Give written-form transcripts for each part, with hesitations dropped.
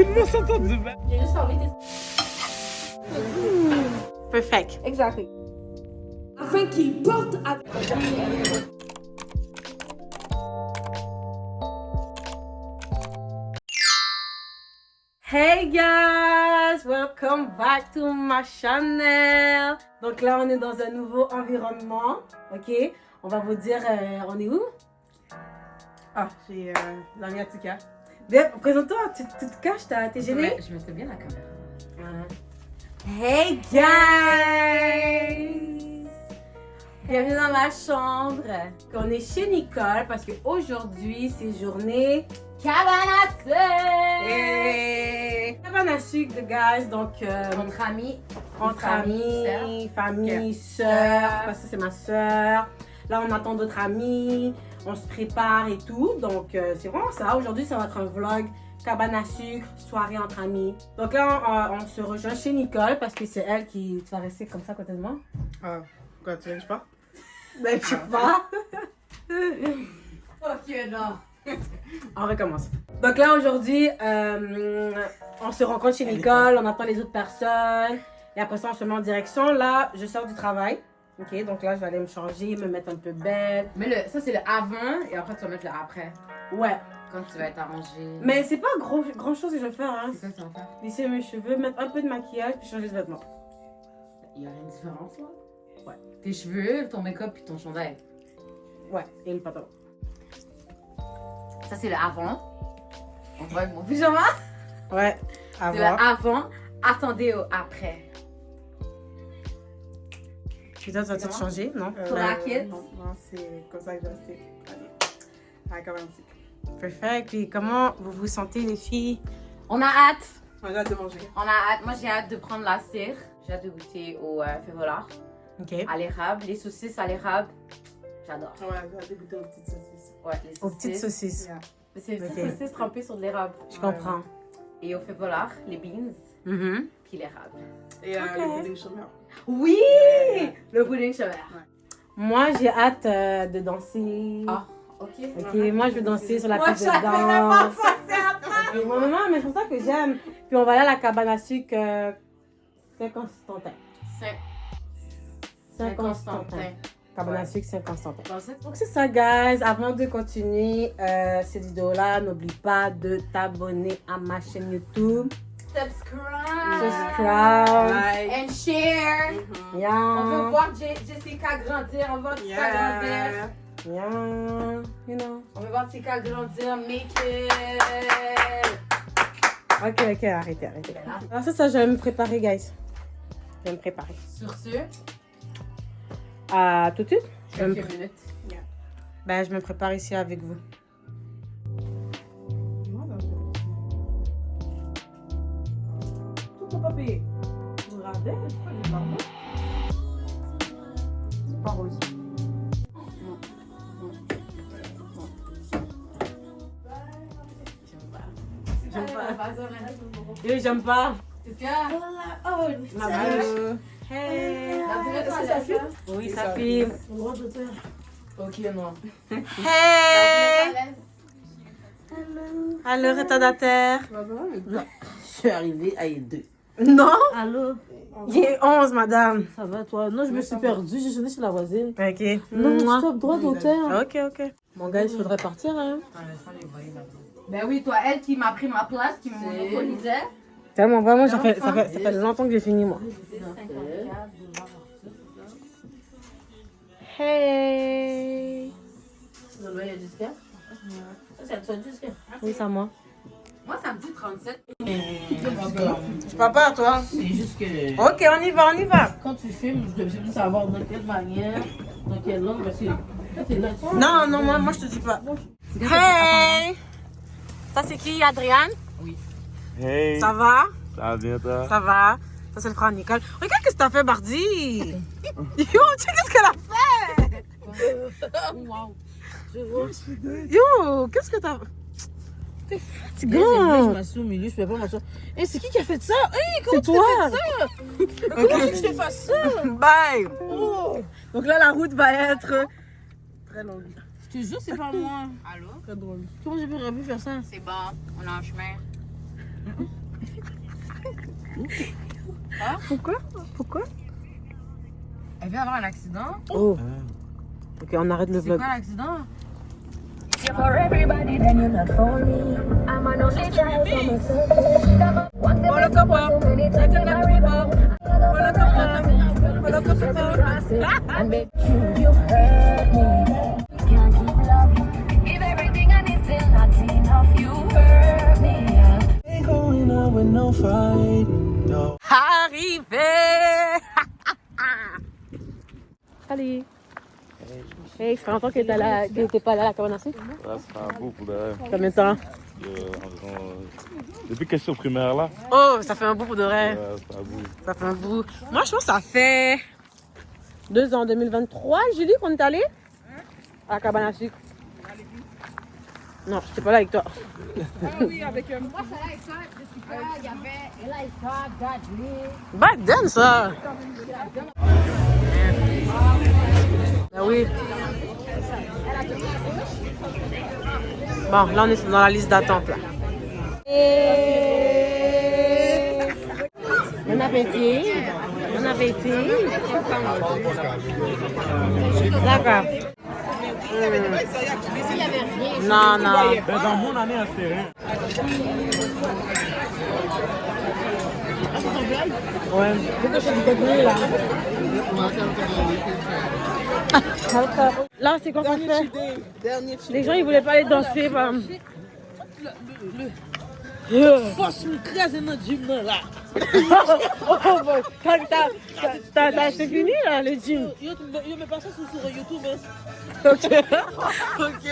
Tout le monde s'entend de mal. J'ai juste envie de... Perfect. Exactly. Afin qu'il porte avec... Hey guys, welcome back to my channel. Donc là, on est dans un nouveau environnement, ok? On va vous dire, on est où? Ah, j'ai la Miatika. Présente-toi, tu te caches, t'es gênée? Je mettais bien la caméra. Hey guys! Bienvenue dans ma chambre. On est chez Nicole parce qu'aujourd'hui, c'est journée cabane à sucre! Cabane à sucre, guys. Donc, Entre amis. Famille, sœur. Parce que c'est ma sœur. Là, on attend d'autres amis. On se prépare et tout. Donc, c'est vraiment ça. Aujourd'hui, ça va être un vlog cabane à sucre, soirée entre amis. Donc là, on se rejoint chez Nicole parce que c'est elle qui... Tu vas rester comme ça à côté de moi? Ah, quoi, tu veux pas? Ben, je sais pas. Ok, non. On recommence. Donc là, aujourd'hui, on se rencontre chez Nicole, on attend les autres personnes. Et après ça, on se met en direction. Là, je sors du travail. Ok, donc là, je vais aller me changer, me mettre un peu belle. Mais ça, c'est le avant et après, tu vas mettre le après. Ouais. Quand tu vas être arrangé. Mais c'est pas grand chose que je vais faire. Hein. C'est quoi ça va faire? Lisser mes cheveux, mettre un peu de maquillage, puis changer de vêtements. Il y a une différence là? Ouais. Tes cheveux, ton make-up puis ton chandail. Ouais, et le pantalon. Ça, c'est le avant. On voit avec mon pyjama. Ouais, C'est le avant. Attendez au après. Puis toi, tu vas te changer, non? Pour la kit? Non, c'est comme ça que je vais rester. Allez, quand même. Perfect. Puis comment vous vous sentez, les filles? On a hâte. On a hâte de manger. On a hâte. Moi, j'ai hâte de prendre la cire. J'ai hâte de goûter au févolard. Ok. À l'érable. Les saucisses à l'érable. J'adore. Ouais, j'ai hâte de goûter aux petites saucisses. Ouais, les saucisses. Aux petites saucisses. Yeah. C'est des Ok. saucisses trempées sur de l'érable. Je comprends. Et au févolard, les beans. Mhm. Puis l'érable. Et Ok. le pudding chômeur. Oui! Le pudding chômeur. Moi, j'ai hâte de danser. Ah, ok. Ok, moi, je veux danser sur la Moi, piste de j'avais vraiment danse. pensé à ça. Ok, moi, maman, mais c'est pour ça que j'aime. Puis on va aller à la cabane à sucre Saint-Constantin. Saint-Constantin. Cabane à Ouais. sucre Saint-Constantin. Dans cette- Donc c'est ça, guys. Avant de continuer cette vidéo-là, n'oublie pas de t'abonner à ma chaîne YouTube. Subscribe. Subscribe. Like. And share. On veut Yeah. voir Jessica grandir. On veut voir Jessica grandir. Yeah. Yeah. You know. On veut voir Jessica grandir. Make it. Ok, arrêtez. Alors ça, je vais me préparer, guys. Je vais me préparer. Sur ce, Tout de suite? Je vais me quelques minutes. Ben, je me prépare ici avec vous. Tout ton papier. Vous regardez, pourquoi il est pas bon? C'est pas rose. J'aime pas. Yo, j'aime pas. Ma bouche. Hey. Oui, ça filme. Ok, non. Hey. Allô, retardataire. Je suis arrivée à 2. Non. Allô? Il est 11, madame. Ça va toi? Non, je me suis perdue, j'ai sonné chez la voisine. Ok. Non, stop, droit d'auteur. Ok. Mon gars, il faudrait partir, hein? Ben oui, toi, elle qui m'a pris ma place, qui me monopolisait. Tellement, vraiment, ça fait longtemps que j'ai fini, moi. Hey. Dans le jusqu'à? Ça te jusqu'à? Oui, c'est à moi. Moi, ça me dit 37. Je parle pas à toi. C'est juste que Ok, on y va. quand tu filmes, je veux savoir de quelle manière, dans quelle langue, parce que quand t'es là, tu... Non, moi, je te dis pas. Hey. Ça, c'est qui, Adriane? Hey, Ça va? ça va bien toi? Ça va. Ça, c'est le frère Nicole. Regarde ce que t'as fait, Bardi. Yo, tu sais qu'est-ce qu'elle a fait? Wow. Je vois. Yo, qu'est-ce que t'as... T'es Je fatigant. m'assois au milieu, je peux pas m'asseoir. Hé, c'est qui a fait ça? Hé, C'est toi. comment tu veux que je te fasse ça? Bye. Oh. Donc là, la route va être très longue. Je te jure, c'est pas moi. Allô? Très drôle. Comment j'ai pu faire ça? C'est bon, on est en chemin. Pourquoi? Elle vient avoir un accident. Oh. Ok, on arrête le C'est vlog. quoi l'accident? For everybody, then you're not for me. I'm an only child, so I'm selfish. Once you make up too many times in a river. And baby, you hurt me. Can't keep love. Give everything and it's still not enough. You hurt me. Ain't going out with no fight. No. Arrivé! Salut! Hey, ça fait longtemps que t'es pas allé à la cabane à sucre? Là, ça fait un bout pour de Combien de temps? Depuis que je suis au primaire là. Oh, ça fait un bout pour de vrai. Ça fait un bout. Ça fait un bout. Moi, je pense que ça fait 2 ans, 2023, Julie, qu'on est allé à la cabane à sucre. Non, je n'étais pas là avec toi. Ah oui, avec Moi, je suis allée avec toi. Je suis pas là. Il y avait Elisa, Gadley. Back then, ça! Ah oui. Bon, là, on est dans la liste d'attente, là. Bon appétit. Bon appétit. D'accord. Non, non. Ben, dans mon année, c'était rien. Ouais. Pourquoi je fais du contenu, là? Là, c'est quoi qu'on fait? Les gens, ils voulaient pas aller danser. Force me craser dans le gym là. Oh, bon. C'est fini, là, le gym? Yo me passe ça sur YouTube. Ok. Ok.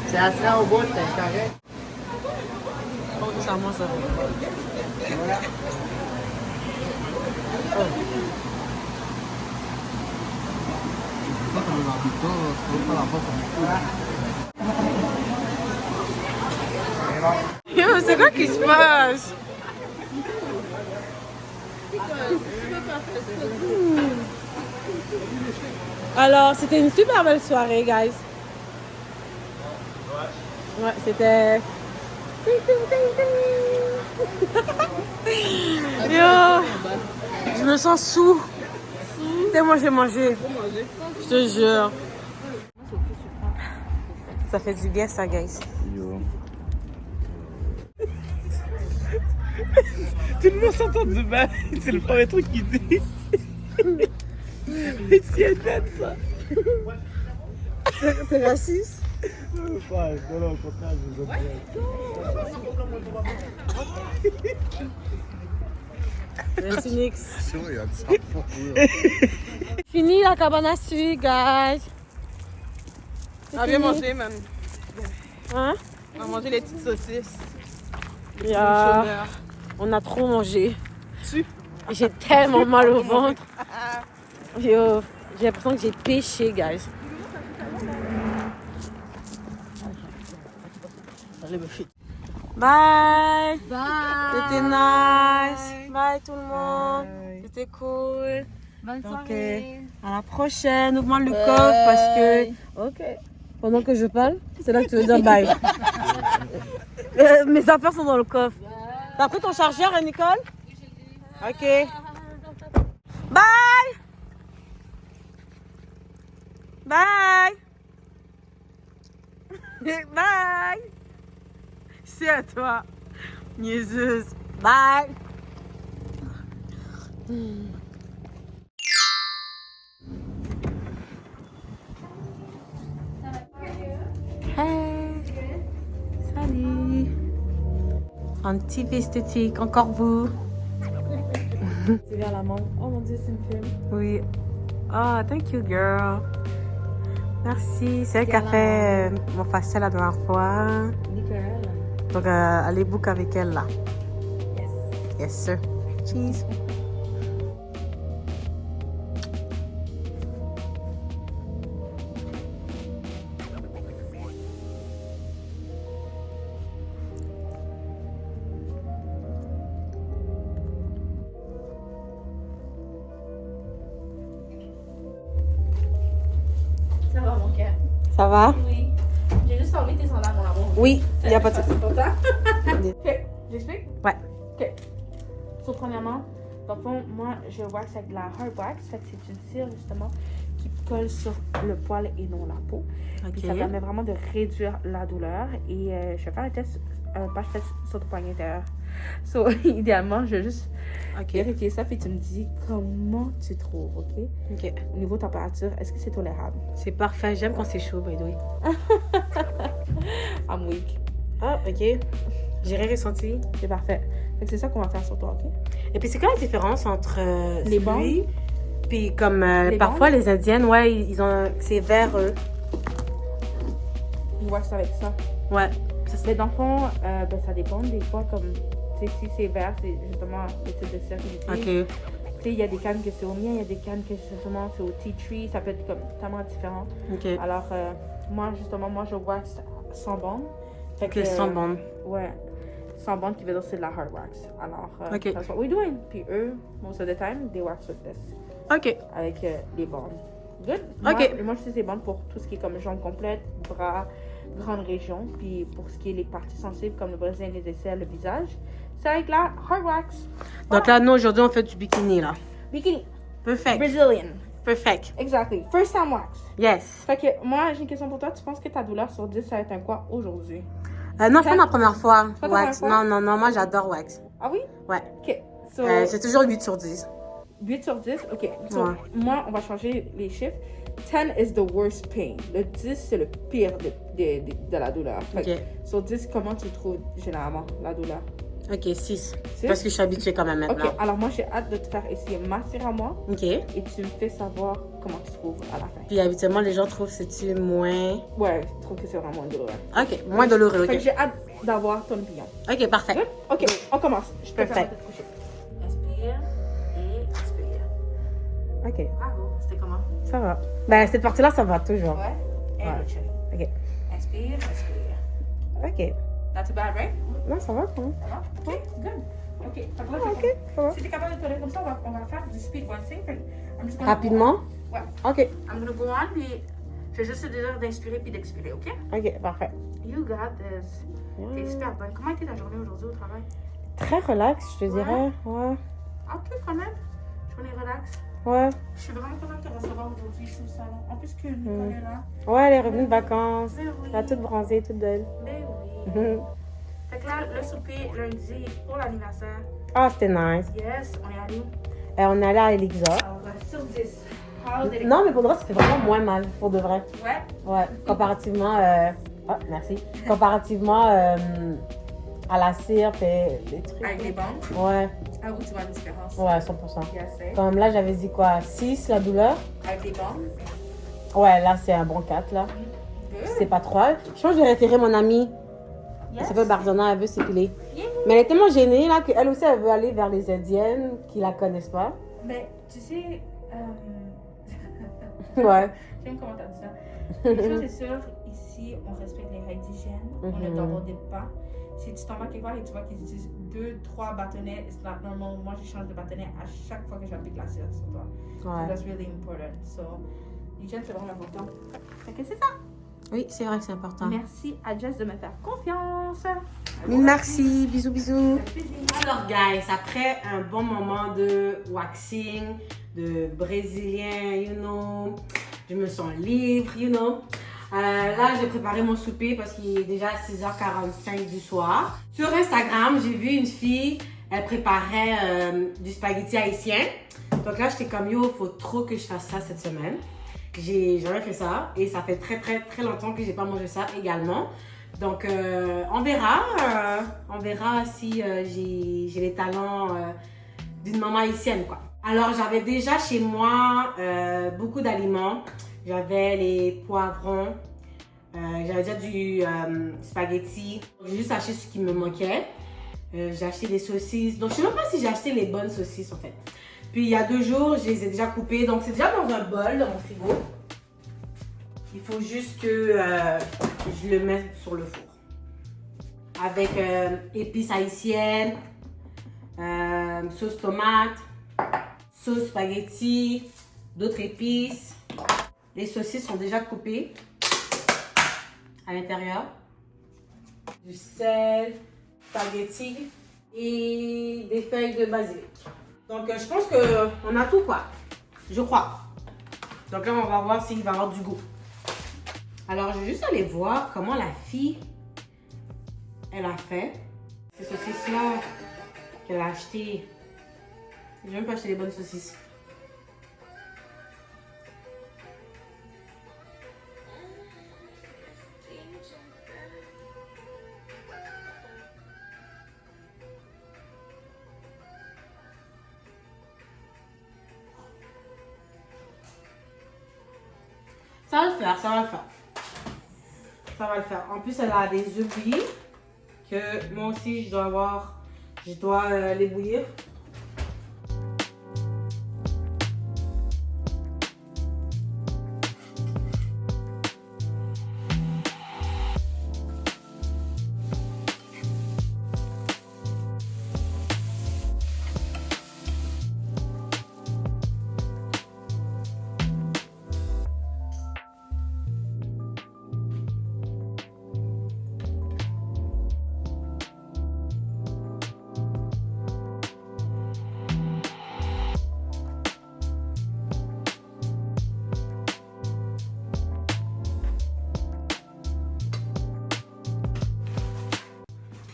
C'est assez au bout, c'est correct. Oh, ça mange ça. Yo, c'est quoi qui se passe? Alors, c'était une super belle soirée, guys. Ouais, c'était... Yo, je me sens sous. Tellement j'ai mangé. Je te jure. Ça fait du bien, ça, guys. Yo. Tout le monde s'entend de mal. C'est le premier truc qu'il dit. Mais si elle fait ça. T'es raciste? Non, au contraire, je vous Merci, Nix. Fini la cabane à sucre, guys. On a bien mangé, man. Hein? On a mangé les petites saucisses. Yeah. On a trop mangé. J'ai tellement mal au ventre. Yo, j'ai l'impression que j'ai péché, guys. Bye. Bye. C'était nice. Bye tout le monde. C'était cool. Bonne Ok. soirée. À la prochaine. Ouvre-moi le coffre parce que. Ok. Pendant que je parle, c'est là que tu veux dire bye. Mes affaires sont dans le coffre. T'as pris ton chargeur, hein, Nicole? Ok. Bye. Bye. Bye. C'est à toi. Niaiseuse. Bye. Hey. Salut. Un petit peu esthétique, encore vous. C'est bien la mangue. Oh mon dieu, c'est une film. Oui. Oh, thank you, girl. Merci. C'est elle qui a fait mon facial la dernière fois. Nickel. Donc, allez book avec elle là. Yes. Yes, sir. Cheese. Ça va? Oui. J'ai juste enlevé tes sandales, mon amour. Oui, il n'y a pas de souci. C'est pour toi. Ok, j'explique? Ouais. Ok. So, premièrement, dans le fond, moi, je wax avec de la hard wax. Fait que c'est une cire, justement, qui colle sur le poil et non la peau. Puis ça permet vraiment de réduire la douleur. Et je vais faire un test, un patch test sur ton poignet intérieur. So, idéalement, je vais juste vérifier ça. Puis tu me dis comment tu trouves, OK? OK. Au niveau température, est-ce que c'est tolérable? C'est parfait. J'aime quand c'est chaud, by the way. I'm weak. Ah, OK. J'ai rien ressenti. C'est parfait. Fait que c'est ça qu'on va faire sur toi, OK? Et puis, c'est quoi la différence entre Les bandes? Puis, comme Les parfois, les Indiennes, ouais, ils ont... C'est vert, eux. On wax avec ça. Ouais. Mais dans le fond, ben, ça dépend. Des fois, comme, tu sais, si c'est vert, c'est justement le type de cire que j'utilise. OK. Tu sais, il y a des cannes que c'est au mien, il y a des cannes que justement c'est au tea tree. Ça peut être comme tellement différent. OK. Alors, moi, justement, je wax sans bande. Fait Que sans bande. Ouais. Sans bande qui veut dire c'est de la hard wax. Alors, OK. that's what we're doing. Puis eux, most of the time, they wax with this. OK. Avec les bandes. Good. OK. Moi, j'utilise les bandes pour tout ce qui est comme jambes complètes, bras, grande région. Puis pour ce qui est les parties sensibles comme le brésilien, les aisselles, le visage, c'est avec la hard wax. Donc là, nous, aujourd'hui, on fait du bikini, là. Bikini. Perfect. Brazilian. Perfect. Exactly. First time wax. Yes. Fait que moi, j'ai une question pour toi. Tu penses que ta douleur sur 10, ça va être un quoi aujourd'hui? Non, c'est pas ma première fois, pas ta wax. première fois? Non, moi, j'adore wax. Ah oui? Ouais. OK. So, C'est toujours 8 sur 10. 8 sur 10? OK. So, Ouais. moi, on va changer les chiffres. 10 is the worst pain. Le 10, c'est le pire de la douleur. Fait que, OK. sur 10, comment tu trouves généralement la douleur? OK, 6. 6? Parce que je suis habituée quand même maintenant. OK, alors moi, j'ai hâte de te faire essayer ma cire à moi OK. et tu me fais savoir comment tu trouves à la fin. Puis habituellement, les gens trouvent que c'est moins... Ouais, je trouve que c'est vraiment douloureux. OK, moins douloureux, Fait que OK. j'ai hâte d'avoir ton opinion. OK, parfait. Good? OK, on commence. Je peux Perfect. faire te coucher. Inspire et expire. OK, Bravo. C'était comment? ça va. Ben, cette partie-là, ça va toujours. Ouais. Et Ouais. le check. OK. Inspire, expire. OK. Not too bad, right? Non, ça va, quand même. Ça va? OK, good. OK. Fait que là, OK, ça va. si t'es capable de tolérer comme ça, on va faire du speed waxing. Fait que I'm just gonna- Rapidement? Ouais. OK. I'm gonna go on, puis je vais juste te dire d'inspirer puis d'expirer, OK? OK, parfait. You got this. T'es Ouais. super bonne. Comment a été ta journée aujourd'hui au travail? Très relax, je te dirais. Ouais. OK, quand même. Journée relax. Ouais. Je suis vraiment contente de te recevoir aujourd'hui sous le salon. En plus que Nicole est là. Ouais, elle est revenue de vacances. Mais oui. Elle a toute bronzée, toute belle. Mais oui. Mhm. Fait que là, le souper lundi pour l'anniversaire. Ah, c'était nice. Yes, on est allé. On est allé à Elixa. Alors, sur 10. How did it Non, mais pour de vrai, ça fait vraiment moins mal, pour de vrai. go? Ouais. Ouais, comparativement... Ah, merci. Comparativement à la cire et les trucs. Avec les bandes. Ouais, Ah oui, tu vois la différence. ouais, 100%. Yes, eh. Comme là, j'avais dit quoi? 6, la douleur? Avec les bandes. Ouais, là, c'est un bon 4, là. Good. C'est pas 3. Je pense que je vais référer mon amie. Elle Yes. s'appelle Barzona, elle veut s'épiler. Yeah. Mais elle est tellement gênée, là, qu'elle aussi, elle veut aller vers les Indiennes qui la connaissent pas. Mais tu sais, Ouais. j'aime comment t'as dit ça. Une chose est sûre, ici, on respecte les règles d'hygiène. On ne t'aborde pas. Si tu t'en vas quelque part et tu vois qu'ils utilisent 2-3 bâtonnets, it's not normal. Moi, je change de bâtonnet à chaque fois que j'applique la cire sur toi. So Ouais. that's really important. So, l'hygiène, c'est vraiment important. Fait que c'est ça. Oui, c'est vrai que c'est important. Merci à Jess de me faire confiance. Merci, bisous, bisous. Ça fait plaisir. Alors, guys, après un bon moment de waxing, de brésilien, you know, je me sens libre, you know. Là, j'ai préparé mon souper parce qu'il est déjà 6h45 du soir. Sur Instagram, j'ai vu une fille, elle préparait du spaghetti haïtien. Donc là, j'étais comme, yo, faut trop que je fasse ça cette semaine. J'ai jamais fait ça et ça fait très, très, très longtemps que j'ai pas mangé ça également. Donc, on verra si j'ai les talents d'une maman haïtienne, quoi. Alors, j'avais déjà chez moi beaucoup d'aliments. J'avais les poivrons, j'avais déjà du spaghetti. J'ai juste acheté ce qui me manquait. J'ai acheté des saucisses. Donc, je ne sais même pas si j'ai acheté les bonnes saucisses, en fait. Puis, il y a 2 jours, je les ai déjà coupées. Donc, c'est déjà dans un bol, dans mon frigo. Il faut juste que je le mette sur le four. Avec épices haïtiennes, sauce tomate, sauce spaghetti, d'autres épices. Les saucisses sont déjà coupées. à l'intérieur. Du sel, spaghetti et des feuilles de basilic. Donc, je pense qu'on a tout quoi. Je crois. Donc là, on va voir s'il va avoir du goût. Alors, je vais juste aller voir comment la fille, elle a fait. Ces saucisses-là qu'elle a achetées. J'ai même pas acheté les bonnes saucisses. Ça va le faire, ça va le faire. Ça va le faire. En plus, elle a des œufs bouillis que moi aussi, je dois les bouillir.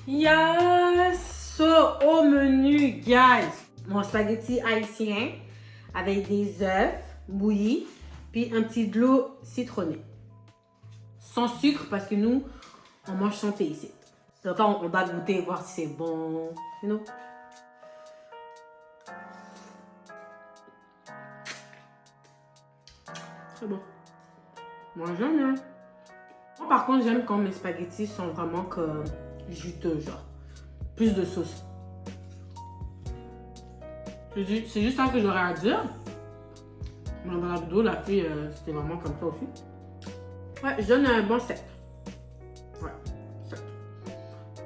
Yes! So, au menu, guys, mon spaghetti haïtien avec des œufs bouillis, puis un petit de l'eau citronnée. Sans sucre, parce que nous, on mange santé ici. Donc, on doit goûter, voir si c'est bon. You know? C'est bon. Moi, j'aime bien. Moi, par contre, j'aime quand mes spaghettis sont vraiment comme juteux, genre. Plus de sauce. C'est juste ça que j'aurais à dire. Mais dans la vidéo, la fille, c'était vraiment comme ça aussi. Ouais, je donne un bon 7. Ouais, 7.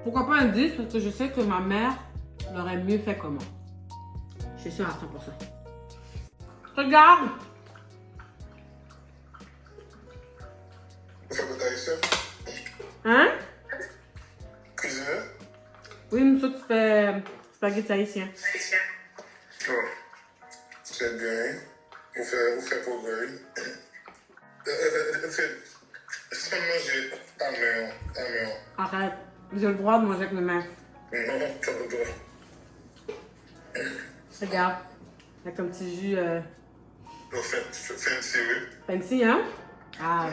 Pourquoi pas un 10? Parce que je sais que ma mère l'aurait mieux fait comment. Je suis sûre à 100%. Regarde! Hein? Cuisinier? Oui, monsieur, tu fais spaghetti haïtien. Oh, c'est bien. Vous faites pour vrai. Est-ce qu'on mange ta main? Arrête, j'ai le droit de manger avec mes mains. Non, pas le droit. Regarde, avec un petit jus Fancy, oui. fancy, hein? Ah,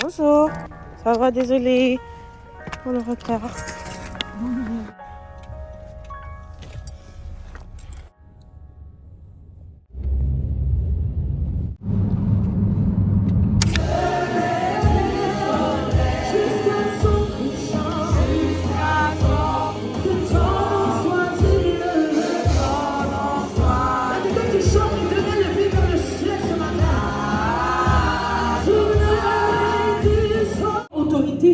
bonjour, ça va, désolé pour le retard.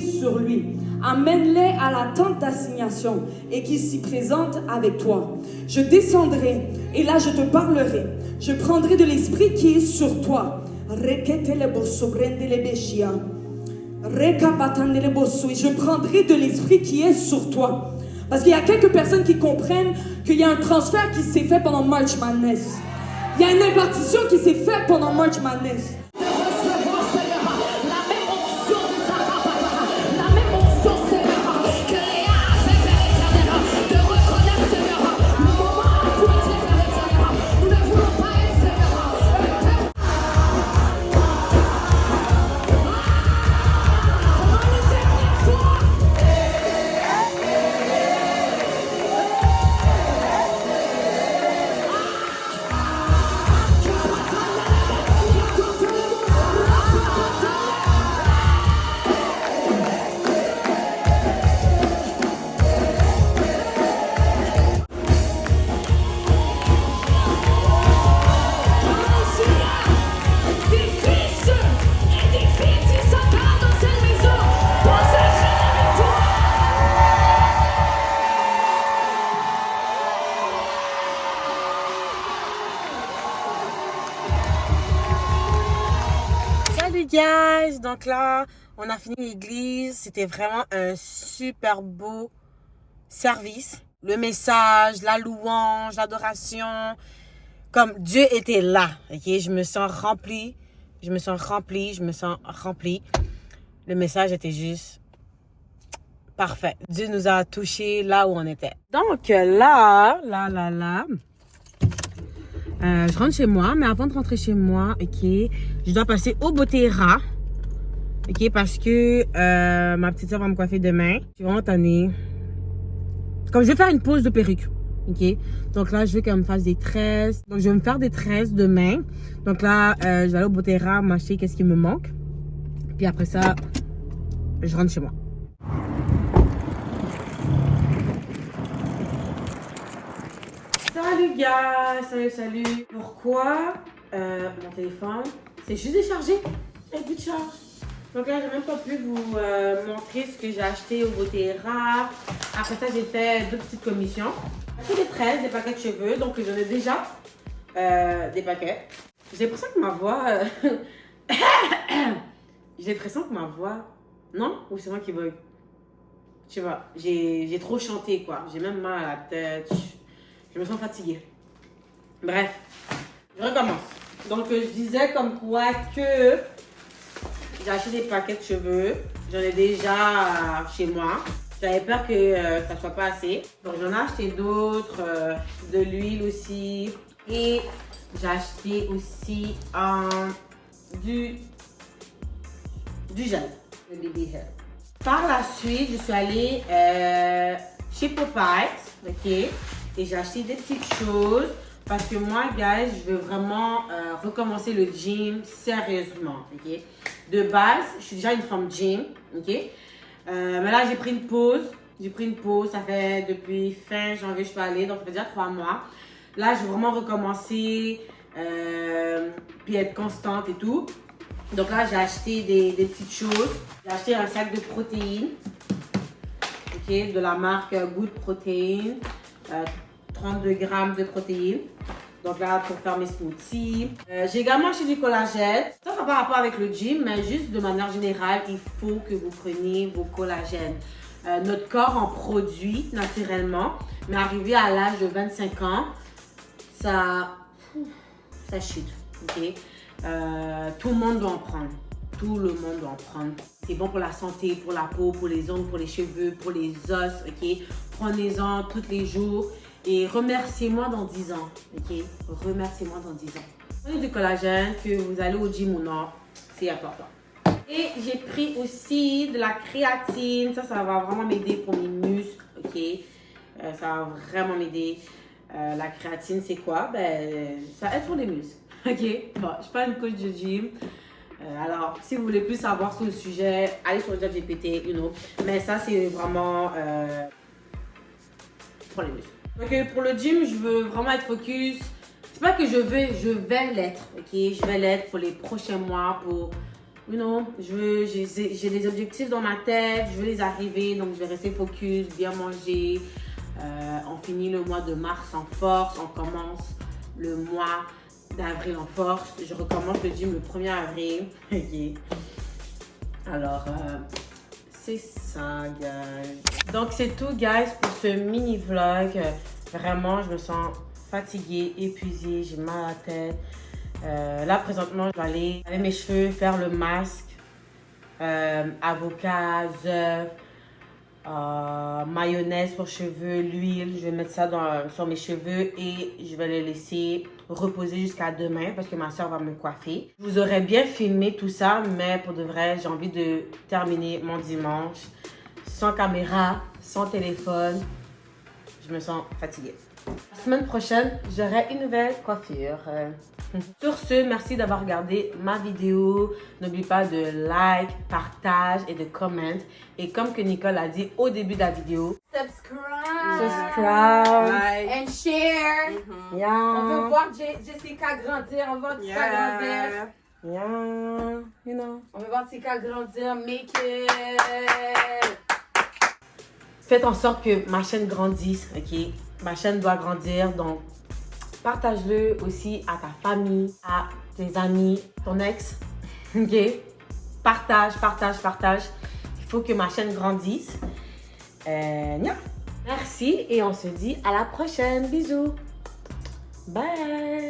Sur lui. Amène-les à la tente d'assignation et qu'ils s'y présentent avec toi. Je descendrai et là je te parlerai. Je prendrai de l'esprit qui est sur toi. Et je prendrai de l'esprit qui est sur toi. Parce qu'il y a quelques personnes qui comprennent qu'il y a un transfert qui s'est fait pendant March Madness. Il y a une impartition qui s'est faite pendant March Madness. Nous ne voulons pas guys, donc là, on a fini l'église. C'était vraiment un super beau service. Le message, la louange, l'adoration, comme Dieu était là, ok? Je me sens remplie. Le message était juste parfait. Dieu nous a touchés là où on était. Donc là, je rentre chez moi, mais avant de rentrer chez moi, ok, je dois passer au Botera, ok, parce que ma petite soeur va me coiffer demain. Je suis vraiment tannée. Comme je vais faire une pause de perruque, ok. Donc là, je veux qu'elle me fasse des tresses. Donc je vais me faire des tresses demain. Donc là, je vais aller au Botera m'acheter qu'est-ce qui me manque. Puis après ça, je rentre chez moi. Salut gars, salut. Pourquoi mon téléphone c'est juste déchargé? Il n'y a plus de charge. Donc là, j'ai même pas pu vous montrer ce que j'ai acheté au Botera. Après ça, j'ai fait 2 petites commissions. J'ai acheté des tresses, des paquets de cheveux. Donc j'en ai déjà des paquets. J'ai l'impression que ma voix... j'ai l'impression que ma voix... Non? Ou c'est moi qui bug? Je sais pas. J'ai trop chanté quoi. J'ai même mal à la tête. Je me sens fatiguée. Bref, je recommence. Donc, je disais comme quoi que j'ai acheté des paquets de cheveux. J'en ai déjà chez moi. J'avais peur que ça soit pas assez. Donc, j'en ai acheté d'autres. De l'huile aussi. Et j'ai acheté aussi du gel. Le baby hair. Par la suite, je suis allée chez Popeyes. Ok. Et j'ai acheté des petites choses parce que moi, guys, je veux vraiment recommencer le gym sérieusement, ok? De base, je suis déjà une femme gym, ok? Mais là, j'ai pris une pause. Ça fait depuis fin janvier, je suis allée, donc ça fait déjà 3 mois. Là, je veux vraiment recommencer, puis être constante et tout. Donc là, j'ai acheté des petites choses. J'ai acheté un sac de protéines, ok? De la marque Good Protein. 32 grammes de protéines. Donc là, pour faire mes smoothies. J'ai également acheté du collagène. Ça n'a pas rapport avec le gym, mais juste de manière générale, il faut que vous preniez vos collagènes. Notre corps en produit naturellement, mais arrivé à l'âge de 25 ans, ça chute. Okay? Tout le monde doit en prendre. Tout le monde doit en prendre. C'est bon pour la santé, pour la peau, pour les ongles, pour les cheveux, pour les os, ok? Prenez-en tous les jours et remerciez-moi dans 10 ans, ok? Remerciez-moi dans 10 ans. Prenez du collagène, que vous allez au gym ou non, c'est important. Et j'ai pris aussi de la créatine. Ça va vraiment m'aider pour mes muscles, ok? Ça va vraiment m'aider. La créatine, c'est quoi? Ben, ça aide pour les muscles, ok? Bon, je suis pas une coach de gym. Alors, si vous voulez plus savoir sur le sujet, allez sur le ChatGPT, mais ça, c'est vraiment pour les muscles. Donc, pour le gym, je veux vraiment être focus. C'est pas que je vais l'être, ok? Je vais l'être pour les prochains mois, pour, j'ai des objectifs dans ma tête, je veux les arriver, donc je vais rester focus, bien manger. On finit le mois de mars en force, on commence le mois d'avril en force. Je recommence le gym le 1er avril. Okay. Alors, c'est ça, guys. Donc, c'est tout, guys, pour ce mini-vlog. Vraiment, je me sens fatiguée, épuisée, j'ai mal à la tête. Là, présentement, je vais aller laver mes cheveux, faire le masque, avocat, œufs, mayonnaise pour cheveux, l'huile. Je vais mettre ça sur mes cheveux et je vais les laisser reposer jusqu'à demain parce que ma soeur va me coiffer. Je vous aurais bien filmé tout ça, mais pour de vrai, j'ai envie de terminer mon dimanche sans caméra, sans téléphone. Je me sens fatiguée. La semaine prochaine, j'aurai une nouvelle coiffure. Sur ce, merci d'avoir regardé ma vidéo. N'oublie pas de like, partage et de comment. Et comme que Nicole a dit au début de la vidéo, subscribe and share. Yeah. On veut voir Jessica grandir. On veut voir Jessica grandir. Yeah. On veut voir Jessica grandir. Make it. Faites en sorte que ma chaîne grandisse, ok? Ma chaîne doit grandir, donc partage-le aussi à ta famille, à tes amis, ton ex, ok? partage. Il faut que ma chaîne grandisse. Merci et on se dit à la prochaine. Bisous. Bye.